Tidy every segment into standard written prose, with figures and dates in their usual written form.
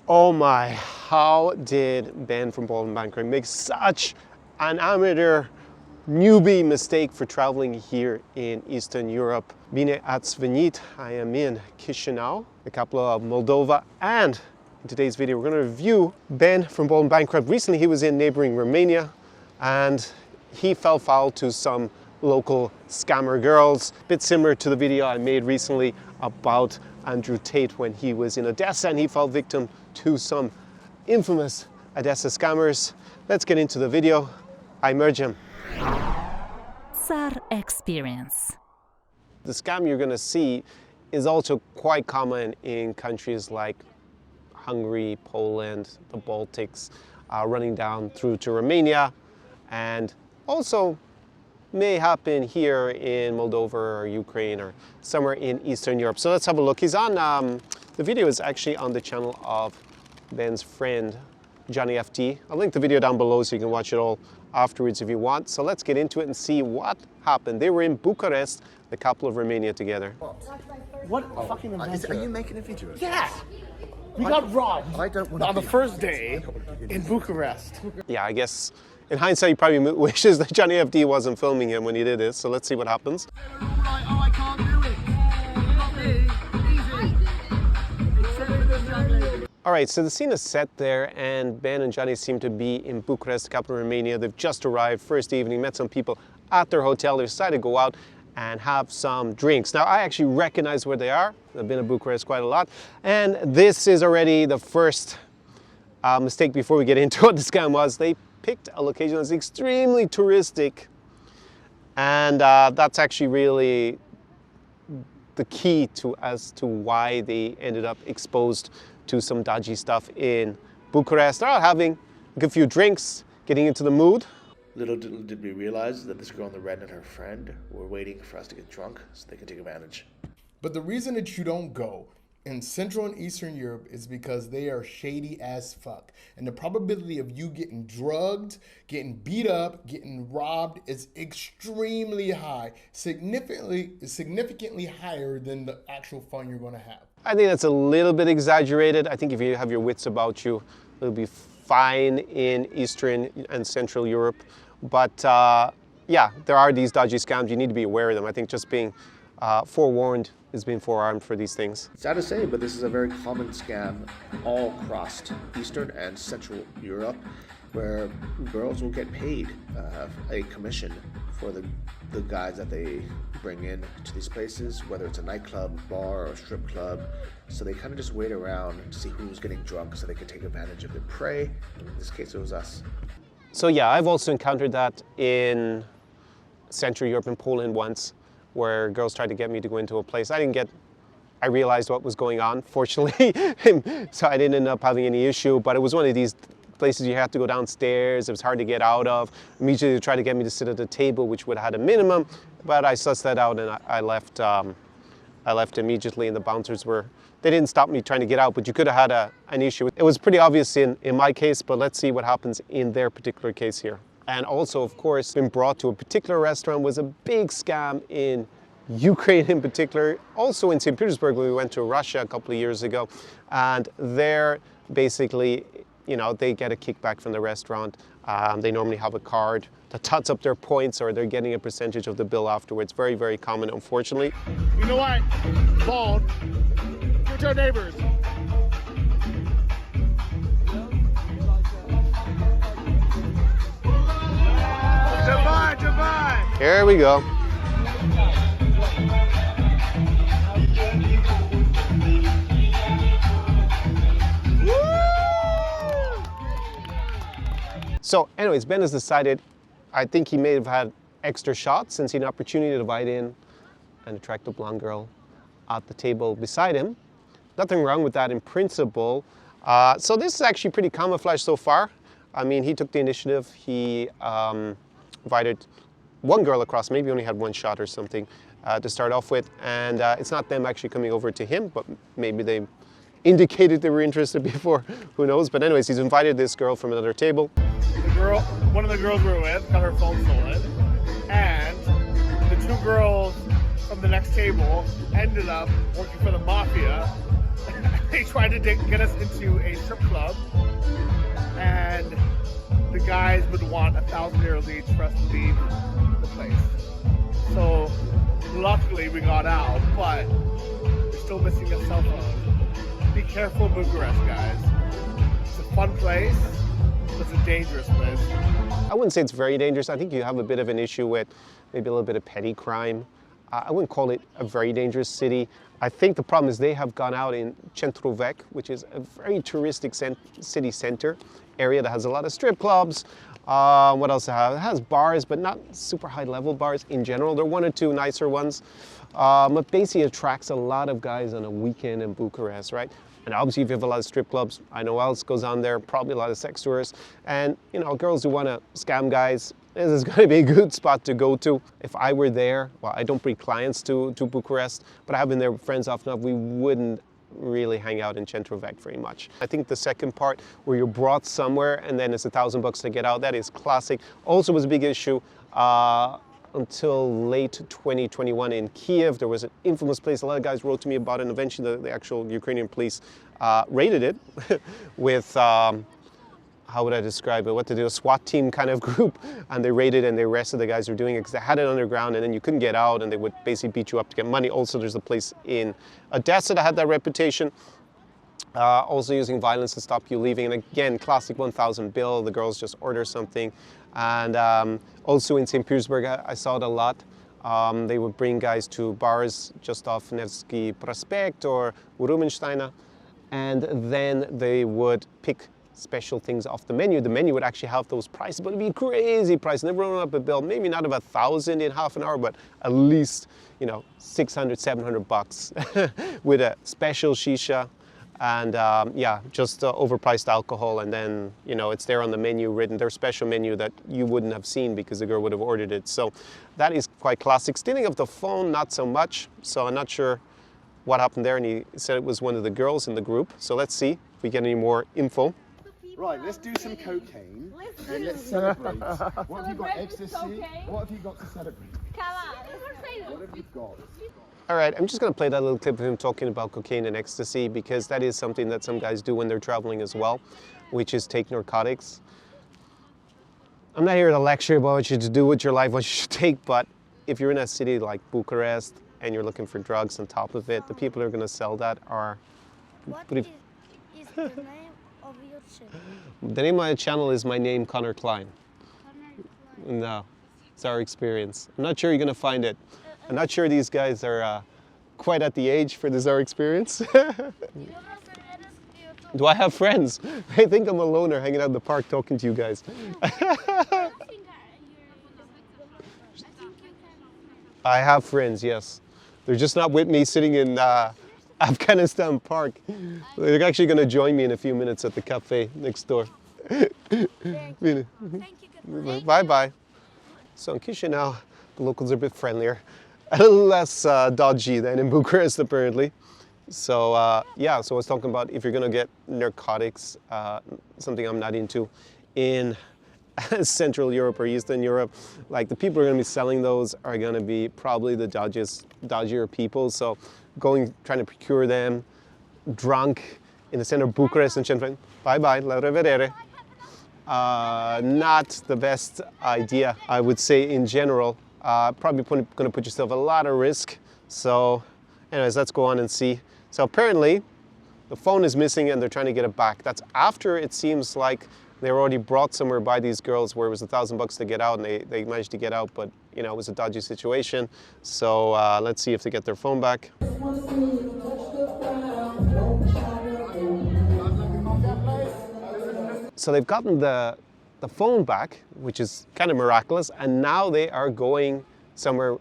Oh my, how did Ben from Bald and Bancroft make such an amateur newbie mistake for traveling here in Eastern Europe? Bine ați venit, I am in Chișinău, the capital of Moldova, and in today's video we're going to review Ben from Bald and Bancroft. Recently he was in neighboring Romania and he fell foul to some local scammer girls, a bit similar to the video I made recently about Andrew Tate when he was in Odessa and he fell victim to some infamous Odessa scammers. Let's get into the video. I merge him. SAR Experience. The scam you're going to see is also quite common in countries like Hungary, Poland, the Baltics, running down through to Romania, and also may happen here in Moldova or Ukraine or somewhere in Eastern Europe. So let's have a look. He's on, the video is actually on the channel of Ben's friend, Johnny FT. I'll link the video down below so you can watch it all afterwards if you want. So let's get into it and see what happened. They were in Bucharest, the capital of Romania, together. What fucking adventure? Are you making a video? Yeah! We got robbed I don't want to on the be- first day in Bucharest. Yeah, I guess in hindsight he probably wishes that Johnny FD wasn't filming him when he did this. So let's see what happens. I can't do it. All right, so the scene is set there and Ben and Johnny seem to be in Bucharest, the capital of Romania. They've just arrived, first evening, met some people at their hotel. They decided to go out and have some drinks. Now, I actually recognize where they are. I've been to Bucharest quite a lot. And this is already the first mistake before we get into what the scam was. They picked a location that's extremely touristic. And that's actually really the key as to why they ended up exposed to some dodgy stuff in Bucharest. They're out having a good few drinks, getting into the mood. Little did we realize that this girl in the red and her friend were waiting for us to get drunk so they could take advantage. But the reason that you don't go in Central and Eastern Europe is because they are shady as fuck. And the probability of you getting drugged, getting beat up, getting robbed is extremely high, significantly higher than the actual fun you're gonna have. I think that's a little bit exaggerated. I think if you have your wits about you, it'll be fine in Eastern and Central Europe. But yeah, there are these dodgy scams. You need to be aware of them. I think just being forewarned is being forearmed for these things. Sad to say, but this is a very common scam all across Eastern and Central Europe, where girls will get paid a commission for the guys that they bring in to these places, whether it's a nightclub, bar, or a strip club. So they kind of just wait around to see who's getting drunk so they can take advantage of their prey. In this case, it was us. So yeah, I've also encountered that in Central Europe and Poland once, where girls tried to get me to go into a place. I realized what was going on, fortunately, so I didn't end up having any issue, but it was one of these places you have to go downstairs, it was hard to get out of. Immediately they tried to get me to sit at a table, which would have had a minimum, but I sussed that out and I left immediately, and the bouncers they didn't stop me trying to get out, but you could have had an issue. It was pretty obvious in my case, but let's see what happens in their particular case here. And also, of course, being brought to a particular restaurant was a big scam in Ukraine in particular. Also in St. Petersburg, when we went to Russia a couple of years ago, and there basically, you know, they get a kickback from the restaurant. They normally have a card that tots up their points, or they're getting a percentage of the bill afterwards. Very, very common, unfortunately. You know what? Bald. Go to our neighbors. Divide. Here we go. So anyways, Ben has decided, I think he may have had extra shots since he had an opportunity to invite in an attractive blonde girl at the table beside him. Nothing wrong with that in principle. So this is actually pretty camouflage so far. I mean, he took the initiative. He invited one girl across, maybe only had one shot or something to start off with. And it's not them actually coming over to him, but maybe they indicated they were interested before, who knows. But anyways, he's invited this girl from another table. One of the girls we were with got her phone stolen, and the two girls from the next table ended up working for the mafia they tried to get us into a strip club, and the guys would want 1,000 euros each for us to leave the place. So luckily we got out, but we're still missing a cell phone. Be careful, Bucharest, guys. It's a fun place, but it's a dangerous place. I wouldn't say it's very dangerous. I think you have a bit of an issue with maybe a little bit of petty crime. I wouldn't call it a very dangerous city. I think the problem is they have gone out in Centrovec, which is a very touristic city center area that has a lot of strip clubs. What else it has? It has bars, but not super high level bars in general. There are one or two nicer ones. But basically attracts a lot of guys on a weekend in Bucharest, right? And obviously if you have a lot of strip clubs, I know what else goes on there, probably a lot of sex tourists. And you know, girls who want to scam guys, this is going to be a good spot to go to. If I were there, well, I don't bring clients to Bucharest, but I have been there with friends often enough, we wouldn't really hang out in Centrovec very much. I think the second part where you're brought somewhere and then it's $1,000 to get out, that is classic. Also was a big issue until late 2021 in Kiev. There was an infamous place, a lot of guys wrote to me about it, and eventually the actual Ukrainian police raided it with, how would I describe it, what to do, a SWAT team kind of group, and they raided and they arrested the guys who were doing it because they had it underground and then you couldn't get out and they would basically beat you up to get money. Also, there's a place in Odessa that had that reputation. Also using violence to stop you leaving. And again, classic 1,000 bill, the girls just order something. And also in St. Petersburg, I saw it a lot. They would bring guys to bars just off Nevsky Prospect or Rubensteiner, and then they would pick special things off the menu. The menu would actually have those prices, but it'd be crazy price. Never run up a bill, maybe not of 1,000 in half an hour, but at least, you know, 600, 700 bucks with a special shisha. And yeah, just overpriced alcohol, and then, you know, it's there on the menu written, their special menu that you wouldn't have seen because the girl would have ordered it. So that is quite classic. Stealing of the phone, not so much. So I'm not sure what happened there, and he said it was one of the girls in the group. So let's see if we get any more info. Right, let's do some cocaine and let's celebrate. What have you got? Ecstasy? What have you got to celebrate? What have you got? All right, I'm just going to play that little clip of him talking about cocaine and ecstasy because that is something that some guys do when they're traveling as well, which is take narcotics. I'm not here to lecture about what you should do with your life, what you should take, but if you're in a city like Bucharest and you're looking for drugs on top of it, the people who are going to sell that are... What is the name of your channel? The name of my channel is my name, Connor Klein. Connor Klein. No, it's our experience. I'm not sure you're going to find it. I'm not sure these guys are quite at the age for this our experience. Do I have friends? I think I'm a loner hanging out in the park talking to you guys. I have friends, yes. They're just not with me sitting in Afghanistan Park. They're actually going to join me in a few minutes at the cafe next door. Bye-bye. So in Chisinau, the locals are a bit friendlier. A little less dodgy than in Bucharest, apparently. So yeah, so I was talking about if you're gonna get narcotics, something I'm not into, in Central Europe or Eastern Europe, like the people who are gonna be selling those are gonna be probably the dodgier people. So trying to procure them drunk in the center of Bucharest and Central. Bye-bye, la rivedere. Not the best idea, I would say, in general. Probably going to put yourself at a lot of risk. So anyways, let's go on and see. So apparently the phone is missing and they're trying to get it back. That's after it seems like they were already brought somewhere by these girls where it was $1,000 to get out, and they managed to get out, but you know, it was a dodgy situation. So let's see if they get their phone back. So they've gotten the phone back, which is kind of miraculous, and now they are going somewhere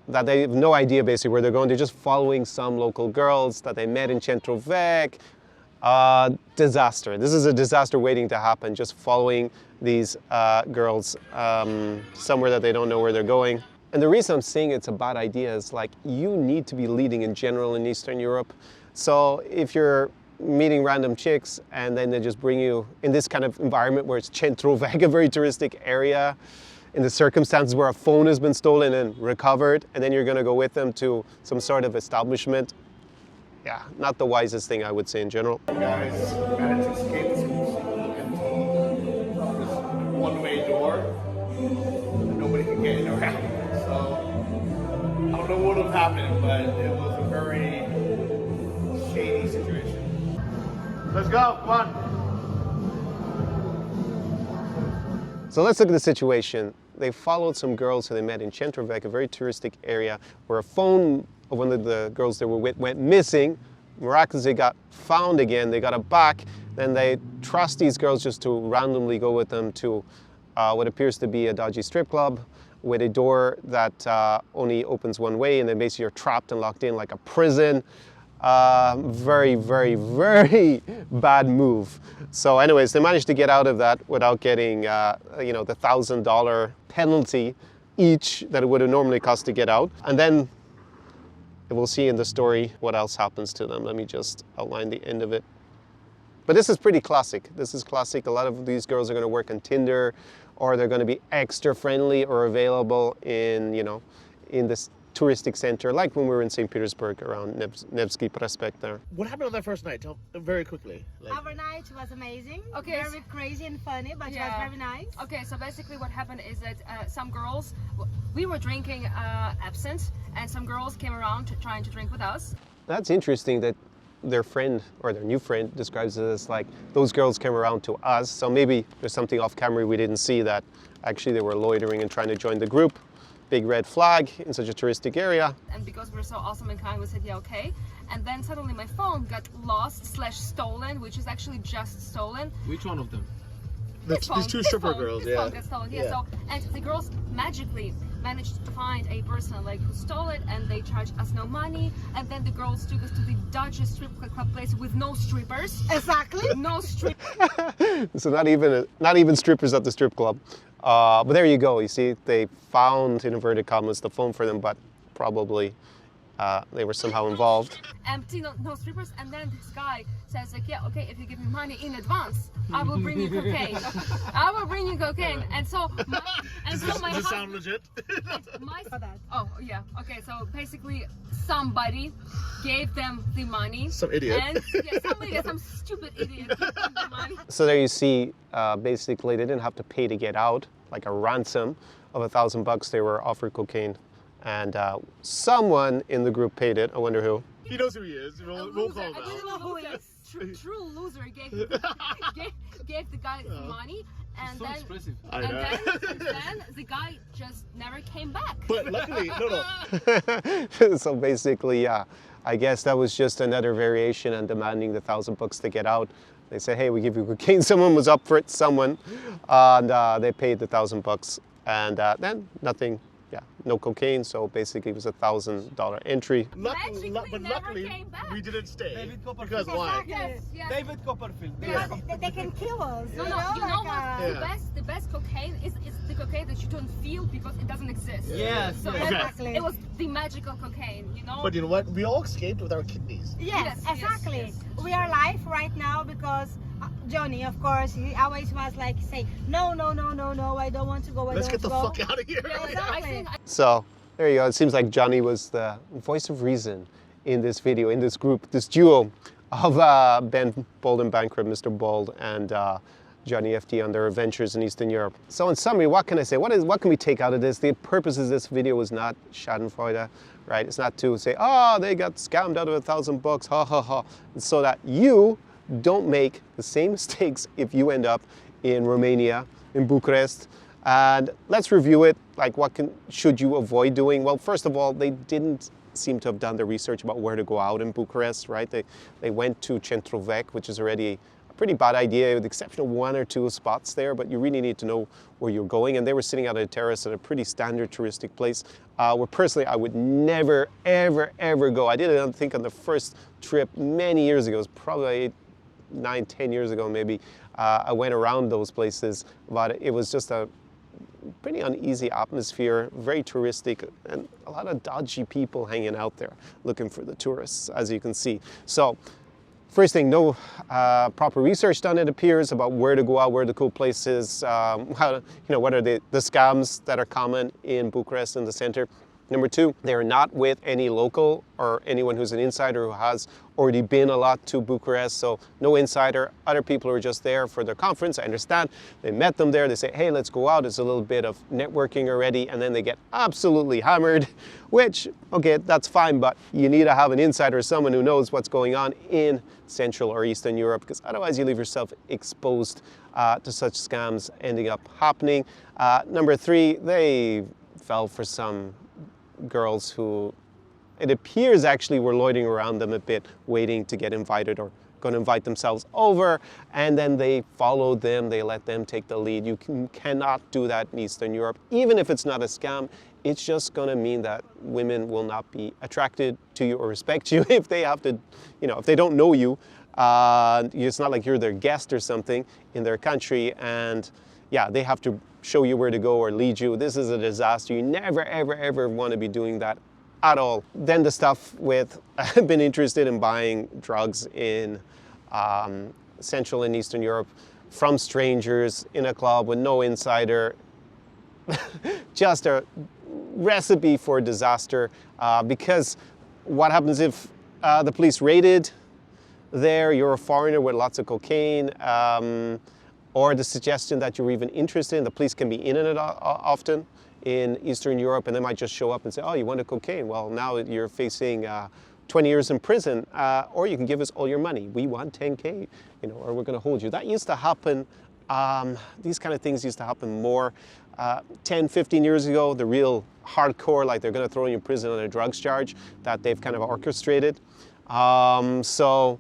that they have no idea basically where they're going. They're just following some local girls that they met in Centrovec. Disaster. This is a disaster waiting to happen, just following these girls somewhere that they don't know where they're going. And the reason I'm saying it's a bad idea is, like, you need to be leading in general in Eastern Europe. So if you're meeting random chicks and then they just bring you in this kind of environment where it's Centrovec, a very touristic area, in the circumstances where a phone has been stolen and recovered, and then you're going to go with them to some sort of establishment, yeah, not the wisest thing I would say in general. Guys managed to escape this one-way door that nobody could get in or out. So I don't know what would have happened, but it was a very shady situation. Let's go, come on. So let's look at the situation. They followed some girls who they met in Centrovec, a very touristic area, where a phone of one of the girls they were with went missing. Miraculously got found again, they got it back. Then they trust these girls just to randomly go with them to what appears to be a dodgy strip club with a door that only opens one way, and then basically you're trapped and locked in like a prison. Very, very, very bad move. So anyways, they managed to get out of that without getting, you know, the $1,000 penalty each that it would have normally cost to get out. And then we'll see in the story what else happens to them. Let me just outline the end of it. But this is pretty classic. This is classic. A lot of these girls are going to work on Tinder, or they're going to be extra friendly or available in, you know, in this touristic center, like when we were in St. Petersburg around Nevsky Prospect there. What happened on that first night? Tell very quickly. Our night was amazing. Okay. Very crazy and funny, but it was very nice. Okay, so basically what happened is that some girls, we were drinking absinthe, and some girls came around trying to drink with us. That's interesting that their friend, or their new friend, describes it as like, those girls came around to us, so maybe there's something off camera we didn't see, that actually they were loitering and trying to join the group. Big red flag in such a touristic area. And because we're so awesome and kind, we said, yeah, okay. And then suddenly my phone got lost/stolen, which is actually just stolen. Which one of them? These two stripper girls, This phone got stolen, yeah. So, and the girls magically managed to find a person like who stole it, and they charged us no money. And then the girls took us to the dodgy strip club place with no strippers. Exactly. No strippers. So not even strippers at the strip club. But there you go. You see, they found, in inverted commas, the phone for them, but probably they were somehow involved. Empty, no strippers. And then this guy says like, yeah, okay, if you give me money in advance, I will bring you cocaine. I will bring you cocaine. And so my Does it sound legit? Oh yeah, okay, so basically somebody gave them the money. Some idiot. And some stupid idiot gave them the money. So there you see, basically they didn't have to pay to get out, like a ransom of $1,000. They were offered cocaine, and someone in the group paid it. I wonder who. He knows who he is. We'll call him I don't know who he is. True loser gave the guy the money, and So then expressive. I and know. then the guy just never came back. But luckily, no. So basically, yeah, I guess that was just another variation on demanding the $1,000 to get out. They said, hey, we give you cocaine. Someone was up for it, and they paid the $1,000, and then nothing. Yeah, no cocaine, so basically it was a $1,000 entry. Magically But never luckily, came back. we didn't stay. David Copperfield. Because why? Yes, yes. David Copperfield. They can kill us. No, you no, know, you know like, what? The best cocaine is the cocaine that you don't feel because it doesn't exist. Yes, So yes. Okay. Exactly. it was the magical cocaine, you know? But you know what? We all escaped with our kidneys. Yes, Yes, exactly. yes. We are alive right now because Johnny, of course, he always was like, say, no, I don't want to go. Let's get the fuck out of here. I Exactly. think So there you go. It seems like Johnny was the voice of reason in this video, in this group, this duo of Ben Bold and Bankrupt, Mr. Bold, and Johnny FD on their adventures in Eastern Europe. So in summary, what can I say? What can we take out of this? The purpose of this video was not schadenfreude, right? It's not to say, oh, they got scammed out of $1,000, ha ha ha. It's so that you don't make the same mistakes if you end up in Romania, in Bucharest. And let's review it. Like, should you avoid doing? Well, first of all, they didn't seem to have done the research about where to go out in Bucharest, right? They went to Centrovec, which is already a pretty bad idea, with the exception of one or two spots there, but you really need to know where you're going. And they were sitting out at a terrace at a pretty standard touristic place, where personally I would never, ever, ever go. I did it, I think, on the first trip many years ago. It was probably 9-10 years ago maybe. I went around those places, but it was just a pretty uneasy atmosphere, very touristic, and a lot of dodgy people hanging out there looking for the tourists, as you can see. So first thing, no proper research done, it appears, about where to go out, where the cool places, what are the scams that are common in Bucharest in the center. Number two, they're not with any local or anyone who's an insider who has already been a lot to Bucharest. So no insider, other people who are just there for their conference. I understand. They met them there. They say, hey, let's go out. There's a little bit of networking already. And then they get absolutely hammered, which, okay, that's fine. But you need to have an insider, someone who knows what's going on in Central or Eastern Europe, because otherwise you leave yourself exposed to such scams ending up happening. Number three, they fell for some girls who it appears actually were loitering around them a bit, waiting to get invited or going to invite themselves over, and then they followed them, they let them take the lead. You cannot do that in Eastern Europe. Even if it's not a scam, it's just going to mean that women will not be attracted to you or respect you if they have to, if they don't know you. It's not like you're their guest or something in their country, and yeah, they have to show you where to go or lead you. This is a disaster. You never, ever, ever want to be doing that at all. Then the stuff with, I've been interested in buying drugs in Central and Eastern Europe from strangers in a club with no insider. Just a recipe for disaster, because what happens if the police raided there, you're a foreigner with lots of cocaine, or the suggestion that you're even interested in, the police can be in it often in Eastern Europe, and they might just show up and say, oh, you wanted cocaine? Well, now you're facing 20 years in prison, or you can give us all your money. We want 10K, or we're going to hold you. That used to happen, these kind of things used to happen more 10, 15 years ago, the real hardcore, like they're going to throw you in prison on a drugs charge that they've kind of orchestrated. So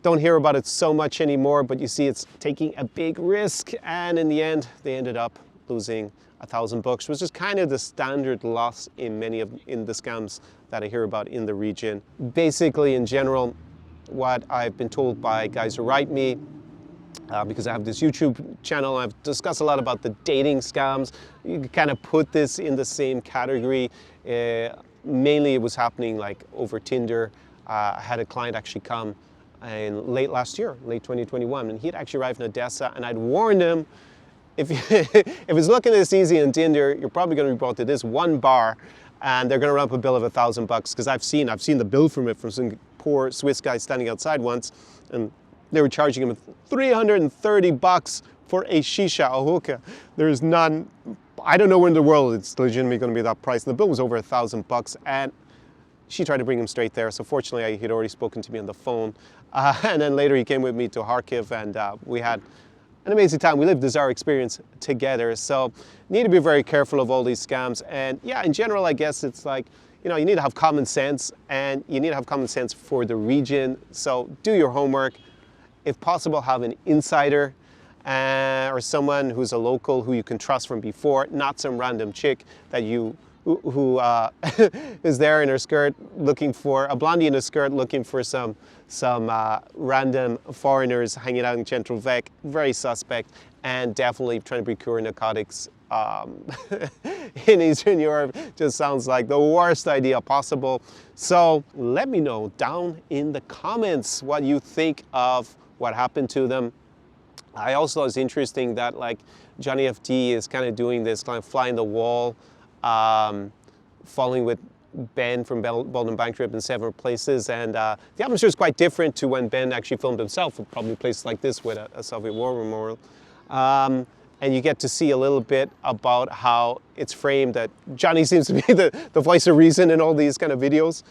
don't hear about it so much anymore, but you see it's taking a big risk, and in the end, they ended up losing $1,000, which is kind of the standard loss in many of the scams that I hear about in the region. Basically, in general, what I've been told by guys who write me, because I have this YouTube channel, I've discussed a lot about the dating scams. You can kind of put this in the same category. Mainly it was happening like over Tinder. I had a client actually come in late last year, late 2021, and he'd actually arrived in Odessa, and I'd warned him, if it's looking this easy on Tinder, you're probably going to be brought to this one bar, and they're going to run up a bill of $1,000, because I've seen the bill from it from some poor Swiss guy standing outside once, and they were charging him $330 for a shisha, a hookah. There's none. I don't know where in the world it's legitimately going to be that price. The bill was over $1,000, and she tried to bring him straight there. So fortunately, he'd already spoken to me on the phone. And then later he came with me to Kharkiv, and we had an amazing time. We lived this our experience together. So need to be very careful of all these scams. And yeah, in general, I guess it's like, you need to have common sense, and you need to have common sense for the region. So do your homework. If possible, have an insider or someone who's a local who you can trust from before, not some random chick that who is there in her skirt looking for a blondie in a skirt looking for some random foreigners hanging out in Central Vec. Very suspect, and definitely trying to procure narcotics in Eastern Europe just sounds like the worst idea possible. So let me know down in the comments what you think of what happened to them. I also thought it was interesting that like Johnny FD is kind of doing this kind of fly in the wall, following with Ben from Baldwin Bank Trip in several places, and the atmosphere is quite different to when Ben actually filmed himself, probably places like this with a Soviet War memorial. And you get to see a little bit about how it's framed, that Johnny seems to be the voice of reason in all these kind of videos.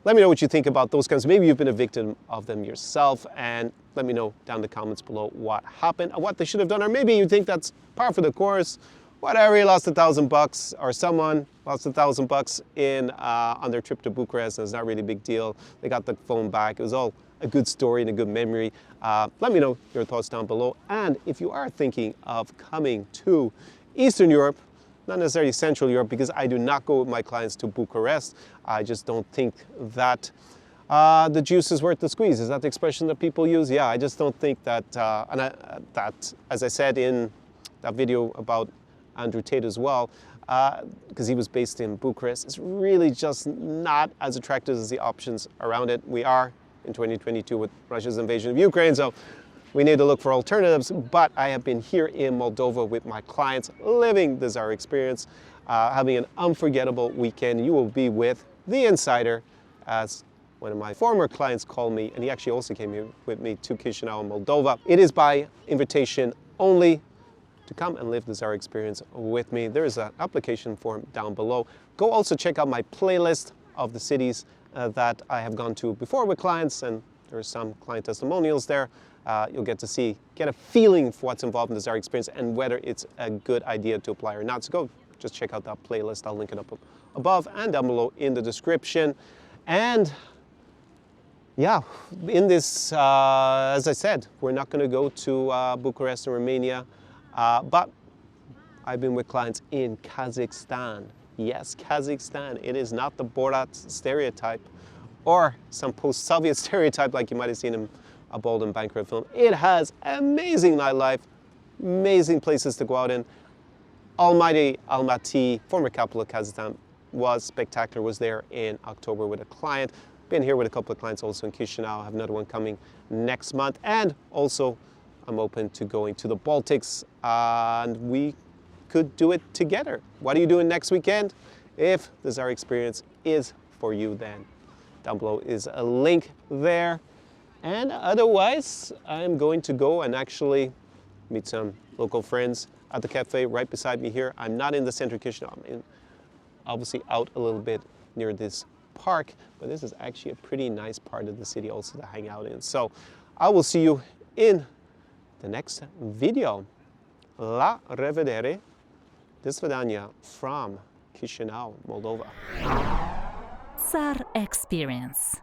Let me know what you think about those kinds. Maybe you've been a victim of them yourself, and let me know down in the comments below what happened and what they should have done. Or maybe you think that's par for the course. Whatever, you lost $1,000, or someone lost $1,000 on their trip to Bucharest, and it's not really a big deal. They got the phone back. It was all a good story and a good memory. Let me know your thoughts down below. And if you are thinking of coming to Eastern Europe, not necessarily Central Europe, because I do not go with my clients to Bucharest. I just don't think that the juice is worth the squeeze. Is that the expression that people use? Yeah, I just don't think that, that, as I said in that video about Andrew Tate as well, because he was based in Bucharest, it's really just not as attractive as the options around it. We are in 2022 with Russia's invasion of Ukraine, so we need to look for alternatives. But I have been here in Moldova with my clients, living the Czar experience. having an unforgettable weekend. You will be with The Insider, as one of my former clients called me, and he actually also came here with me to Chisinau, Moldova. It is by invitation only to come and live the Zara experience with me. There is an application form down below. Go also check out my playlist of the cities that I have gone to before with clients, and there are some client testimonials there. You'll get a feeling for what's involved in the Zara experience and whether it's a good idea to apply or not. So go just check out that playlist. I'll link it up above and down below in the description. And yeah, in this, as I said, we're not going to go to Bucharest in Romania, but I've been with clients in Kazakhstan. Yes, Kazakhstan. It is not the Borat stereotype or some post-Soviet stereotype like you might have seen in a bold and bankrupt film. It has amazing nightlife, amazing places to go out in. Almighty Almaty, former capital of Kazakhstan, was spectacular. Was there in October with a client. Been here with a couple of clients also in Chisinau. I have another one coming next month. And also, I'm open to going to the Baltics, and we could do it together. What are you doing next weekend? If the Zara experience is for you, then down below is a link there. And otherwise, I'm going to go and actually meet some local friends at the cafe right beside me here. I'm not in the center of Chisinau. I'm obviously out a little bit near this park, but this is actually a pretty nice part of the city also to hang out in. So I will see you in the next video. La revedere. Do svidania from Chisinau, Moldova. Zara Experience.